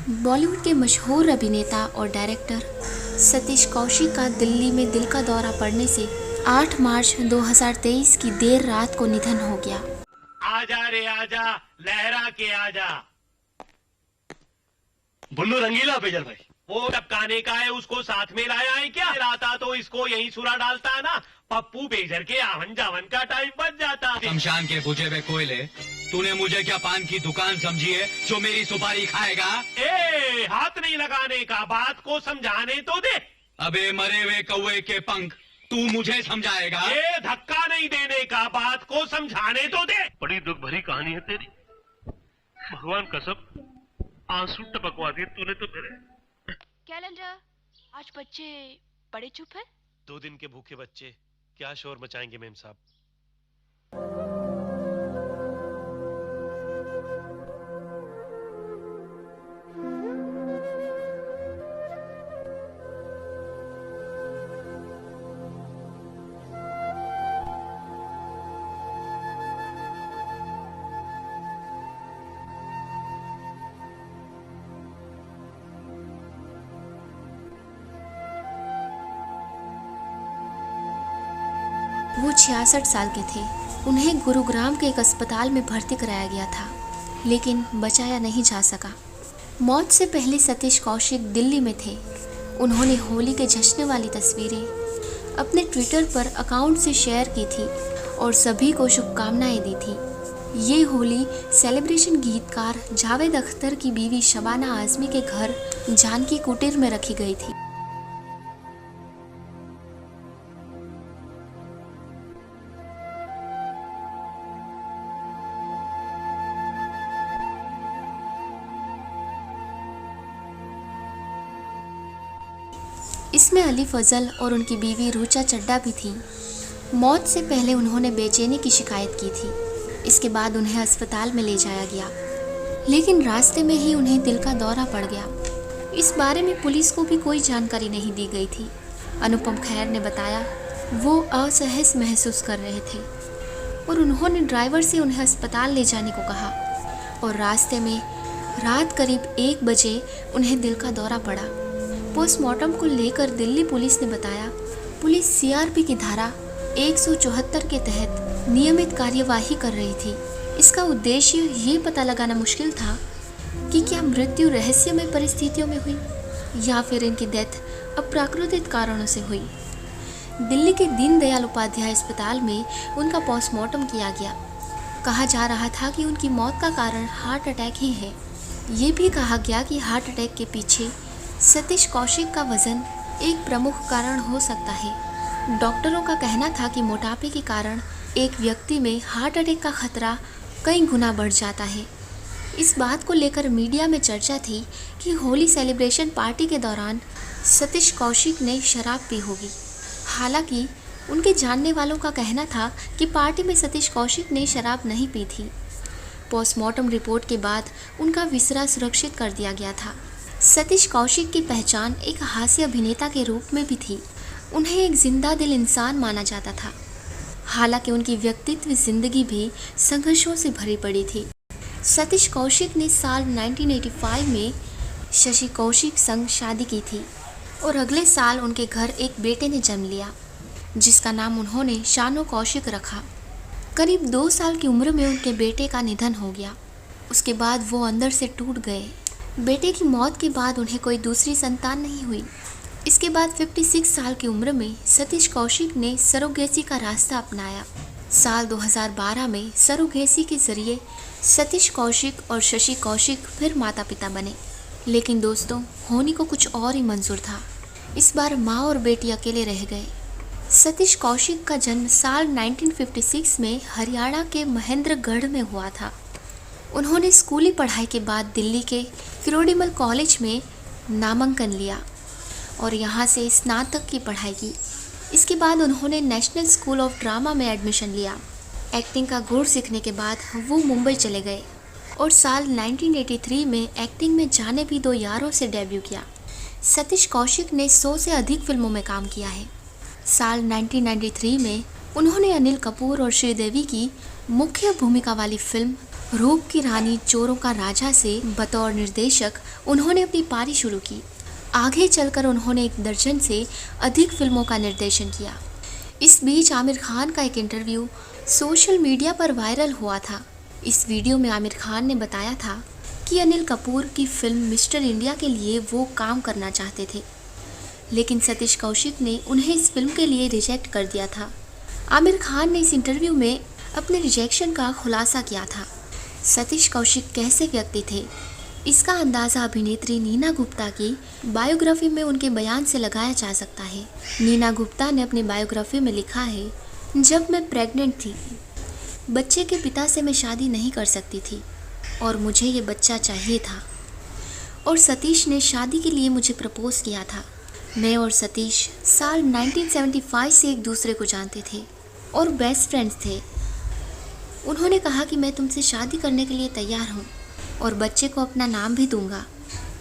बॉलीवुड के मशहूर अभिनेता और डायरेक्टर सतीश कौशिक का दिल्ली में दिल का दौरा पड़ने से 8 मार्च 2023 की देर रात को निधन हो गया। आजा रे आजा, लहरा के आजा। बुल्लू रंगीला पेजर भाई, वो टपकाने का है, उसको साथ में लाया है क्या? लाता तो इसको यही सुरा डालता ना, पप्पू पेजर के आवन जावन का टाइम बच जाता। शमशान के बुझे हुए कोयले, तूने मुझे क्या पान की दुकान समझी है जो मेरी सुपारी खाएगा? ए, हाथ नहीं लगाने का, बात को समझाने तो दे। अबे मरे हुए कौवे के पंख, तू मुझे समझाएगा? ए, धक्का नहीं देने का, बात को समझाने तो दे। बड़ी दुख भरी कहानी है तेरी, भगवान कसम आंसू टपकवा दिए तूने तो मेरे। कैलेंडर, आज बच्चे बड़े चुप है। 2 दिन के भूखे बच्चे क्या शोर मचाएंगे मेम साहब। वो 66 साल के थे। उन्हें गुरुग्राम के एक अस्पताल में भर्ती कराया गया था, लेकिन बचाया नहीं जा सका। मौत से पहले सतीश कौशिक दिल्ली में थे। उन्होंने होली के जश्न वाली तस्वीरें अपने ट्विटर पर अकाउंट से शेयर की थी और सभी को शुभकामनाएं दी थी। ये होली सेलिब्रेशन गीतकार जावेद अख्तर की बीवी शबाना आजमी के घर जानकी कुटीर में रखी गई थी। इसमें अली फजल और उनकी बीवी रुचा चड्ढा भी थीं। मौत से पहले उन्होंने बेचैनी की शिकायत की थी। इसके बाद उन्हें अस्पताल में ले जाया गया, लेकिन रास्ते में ही उन्हें दिल का दौरा पड़ गया। इस बारे में पुलिस को भी कोई जानकारी नहीं दी गई थी। अनुपम खैर ने बताया वो असहज महसूस कर रहे थे और उन्होंने ड्राइवर से उन्हें अस्पताल ले जाने को कहा और रास्ते में रात करीब 1 बजे उन्हें दिल का दौरा पड़ा। पोस्टमार्टम को लेकर दिल्ली पुलिस ने बताया पुलिस सीआरपी की धारा 174 के तहत नियमित कार्यवाही कर रही थी। इसका उद्देश्य ये पता लगाना मुश्किल था कि क्या मृत्यु रहस्यमय परिस्थितियों में हुई या फिर इनकी डेथ अप्राकृतिक कारणों से हुई। दिल्ली के दीनदयाल उपाध्याय अस्पताल में उनका पोस्टमार्टम किया गया। कहा जा रहा था कि उनकी मौत का कारण हार्ट अटैक ही है। ये भी कहा गया कि हार्ट अटैक के पीछे सतीश कौशिक का वजन एक प्रमुख कारण हो सकता है। डॉक्टरों का कहना था कि मोटापे के कारण एक व्यक्ति में हार्ट अटैक का खतरा कई गुना बढ़ जाता है। इस बात को लेकर मीडिया में चर्चा थी कि होली सेलिब्रेशन पार्टी के दौरान सतीश कौशिक ने शराब पी होगी। हालांकि उनके जानने वालों का कहना था कि पार्टी में सतीश कौशिक ने शराब नहीं पी थी। पोस्टमार्टम रिपोर्ट के बाद उनका विसरा सुरक्षित कर दिया गया था। सतीश कौशिक की पहचान एक हास्य अभिनेता के रूप में भी थी। उन्हें एक जिंदा दिल इंसान माना जाता था। हालांकि उनकी व्यक्तित्व जिंदगी भी संघर्षों से भरी पड़ी थी। सतीश कौशिक ने साल 1985 में शशि कौशिक संग शादी की थी और अगले साल उनके घर एक बेटे ने जन्म लिया, जिसका नाम उन्होंने शानो कौशिक रखा। करीब 2 साल की उम्र में उनके बेटे का निधन हो गया। उसके बाद वो अंदर से टूट गए। बेटे की मौत के बाद उन्हें कोई दूसरी संतान नहीं हुई। इसके बाद 56 साल की उम्र में सतीश कौशिक ने सरोगेसी का रास्ता अपनाया। साल 2012 में सरोगेसी के जरिए सतीश कौशिक और शशि कौशिक फिर माता पिता बने। लेकिन दोस्तों, होनी को कुछ और ही मंजूर था। इस बार माँ और बेटी अकेले रह गए। सतीश कौशिक का जन्म साल 1956 में हरियाणा के महेंद्रगढ़ में हुआ था। उन्होंने स्कूली पढ़ाई के बाद दिल्ली के किरोड़ीमल कॉलेज में नामांकन लिया और यहाँ से स्नातक की पढ़ाई की। इसके बाद उन्होंने नेशनल स्कूल ऑफ ड्रामा में एडमिशन लिया। एक्टिंग का गुण सीखने के बाद वो मुंबई चले गए और साल 1983 में एक्टिंग में जाने भी 2 यारों से डेब्यू किया। सतीश कौशिक ने 100 से अधिक फिल्मों में काम किया है। साल 1993 में उन्होंने अनिल कपूर और श्रीदेवी की मुख्य भूमिका वाली फिल्म रूप की रानी चोरों का राजा से बतौर निर्देशक उन्होंने अपनी पारी शुरू की। आगे चलकर उन्होंने 1 दर्जन से अधिक फिल्मों का निर्देशन किया। इस बीच आमिर खान का एक इंटरव्यू सोशल मीडिया पर वायरल हुआ था। इस वीडियो में आमिर खान ने बताया था कि अनिल कपूर की फिल्म मिस्टर इंडिया के लिए वो काम करना चाहते थे, लेकिन सतीश कौशिक ने उन्हें इस फिल्म के लिए रिजेक्ट कर दिया था। आमिर खान ने इस इंटरव्यू में अपने रिजेक्शन का खुलासा किया था। सतीश कौशिक कैसे व्यक्ति थे, इसका अंदाज़ा अभिनेत्री नीना गुप्ता की बायोग्राफी में उनके बयान से लगाया जा सकता है। नीना गुप्ता ने अपनी बायोग्राफी में लिखा है, जब मैं प्रेग्नेंट थी, बच्चे के पिता से मैं शादी नहीं कर सकती थी और मुझे ये बच्चा चाहिए था, और सतीश ने शादी के लिए मुझे प्रपोज किया था। मैं और सतीश साल 1975 से एक दूसरे को जानते थे और बेस्ट फ्रेंड्स थे। उन्होंने कहा कि मैं तुमसे शादी करने के लिए तैयार हूँ और बच्चे को अपना नाम भी दूंगा।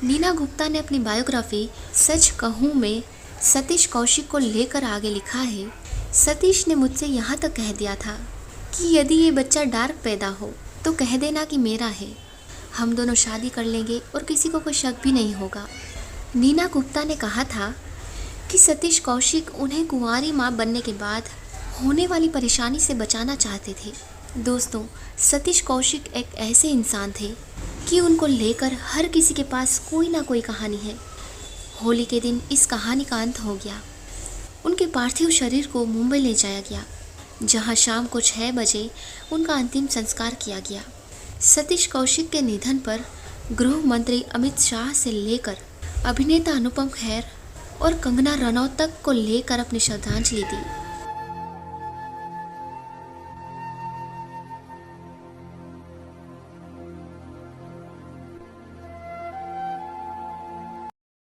नीना गुप्ता ने अपनी बायोग्राफी सच कहूँ में सतीश कौशिक को लेकर आगे लिखा है, सतीश ने मुझसे यहाँ तक कह दिया था कि यदि ये बच्चा डार्क पैदा हो तो कह देना कि मेरा है, हम दोनों शादी कर लेंगे और किसी को कोई शक भी नहीं होगा। नीना गुप्ता ने कहा था कि सतीश कौशिक उन्हें कुंवारी माँ बनने के बाद होने वाली परेशानी से बचाना चाहते थे। दोस्तों, सतीश कौशिक एक ऐसे इंसान थे कि उनको लेकर हर किसी के पास कोई ना कोई कहानी है। होली के दिन इस कहानी का अंत हो गया। उनके पार्थिव शरीर को मुंबई ले जाया गया, जहां शाम को 6 बजे उनका अंतिम संस्कार किया गया। सतीश कौशिक के निधन पर गृह मंत्री अमित शाह से लेकर अभिनेता अनुपम खेर और कंगना रनौत तक को लेकर अपनी श्रद्धांजलि दी।